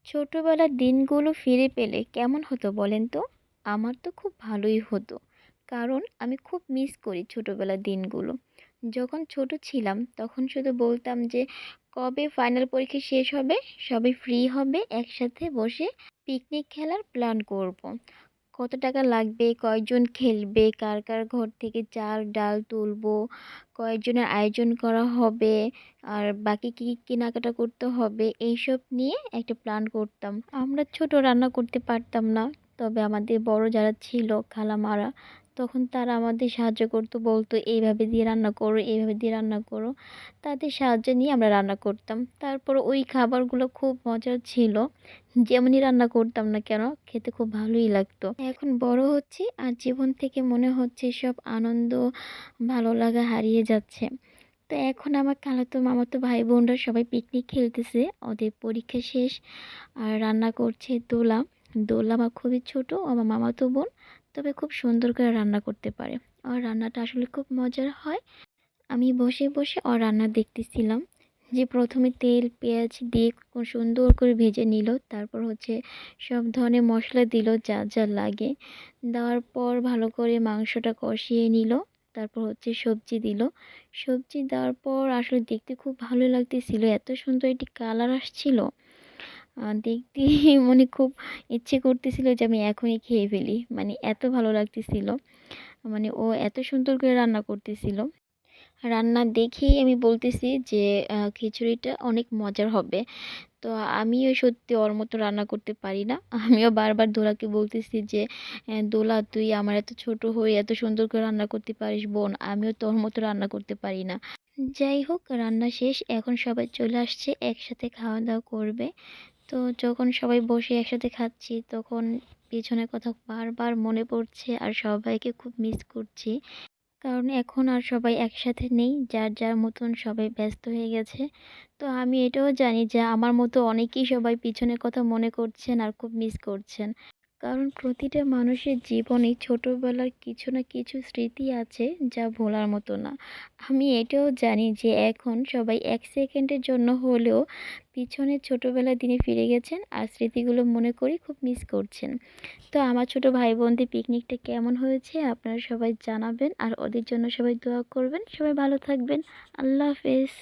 ছোটবেলার দিনগুলো ফিরে পেলে কেমন হতো বলেন তো? আমার তো খুব ভালোই হতো। কারণ আমি খুব মিস করি ছোটবেলার দিনগুলো। যখন ছোট ছিলাম তখন শুধু বলতাম যে, "কবে ফাইনাল পরীক্ষা শেষ হবে? সবাই ফ্রি হবে, একসাথে বসে পিকনিক খেলার প্ল্যান করব।" কত টাকা লাগবে, কয়জন খেলবে, কার কার ঘর থেকে চাল ডাল তুলবো, কয়েকজনের আয়োজন করা হবে, আর বাকি কী কী কেনাকাটা করতে হবে, এইসব নিয়ে একটা প্ল্যান করতাম। আমরা ছোট রান্না করতে পারতাম না, তবে আমাদের বড় যারা ছিল খালামারা, তখন তারা আমাদের সাহায্য করতো, বলতো এইভাবে দিয়ে রান্না করো, এইভাবে দিয়ে রান্না করো। তাদের সাহায্য নিয়ে আমরা রান্না করতাম। তারপর ওই খাবারগুলো খুব মজার ছিল। যেমনই রান্না করতাম না কেন, খেতে খুব ভালোই লাগতো। এখন বড় হচ্ছি আর জীবন থেকে মনে হচ্ছে সব আনন্দ, ভালো লাগা হারিয়ে যাচ্ছে। তো এখন আমার খালাতো মামাতো ভাই বোনরা সবাই পিকনিক খেলতেছে, ওদের পরীক্ষা শেষ। আর রান্না করছে দোলা। দোলা আমার খুবই ছোট, আমার মামাতো বোন, তবে খুব সুন্দর করে রান্না করতে পারে। আর রান্নাটা আসলে খুব মজার হয়। আমি বসে বসে ওর রান্না দেখতেছিলাম, যে প্রথমে তেল পেঁয়াজ দিয়ে খুব সুন্দর করে ভেজে নিল, তারপর হচ্ছে সব ধরনের মশলা দিল যা যা লাগে, দেওয়ার পর ভালো করে মাংসটা কষিয়ে নিল। তারপর হচ্ছে সবজি দিল। সবজি দেওয়ার পর আসলে দেখতে খুব ভালো লাগতেছিল, এত সুন্দর একটি কালার আসছিল। দেখতে মানে খুব ইচ্ছে করতেছিল যে আমি এখনই খেয়ে ফেলি, মানে এত ভালো লাগতেছিল। মানে ও এত সুন্দর করে রান্না করতেছিল। রান্না দেখেই আমি বলতেছি যে খিচুড়িটা অনেক মজার হবে। তো আমিও সত্যি ওর মতো রান্না করতে পারি না। আমিও বারবার দোলাকে বলতেছি যে, দোলা তুই আমার এত ছোট হয়ে এত সুন্দর করে রান্না করতে পারিস বোন, আমিও তোর মতো রান্না করতে পারি না। যাই হোক, রান্না শেষ, এখন সবাই চলে আসছে, একসাথে খাওয়া-দাওয়া করবে। তো যখন সবাই বসে একসাথে খাচ্ছি তখন পেছনের কথা বারবার মনে পড়ছে আর সবাইকে খুব মিস করছি। কারণ এখন আর সবাই একসাথে নেই, যার যার মতন সবাই ব্যস্ত হয়ে গেছে। তো আমি এটাও জানি যে আমার মতো অনেকেই সবাই পিছনের কথা মনে করছেন আর খুব মিস করছেন। কারণ প্রতিটা মানুষের জীবনে ছোটবেলার কিছু না কিছু স্মৃতি আছে যা ভোলার মতো না। আমি এটাও জানি যে এখন সবাই ১ সেকেন্ডের জন্য হলেও পিছনের ছোটবেলার দিনে ফিরে গেছেন আর স্মৃতিগুলো মনে করে খুব মিস করছেন। তো আমার ছোট ভাই বোনদের পিকনিকটা কেমন হয়েছে আপনারা সবাই জানাবেন আর ওদের জন্য সবাই দোয়া করবেন। সবাই ভালো থাকবেন। আল্লাহ হাফেজ।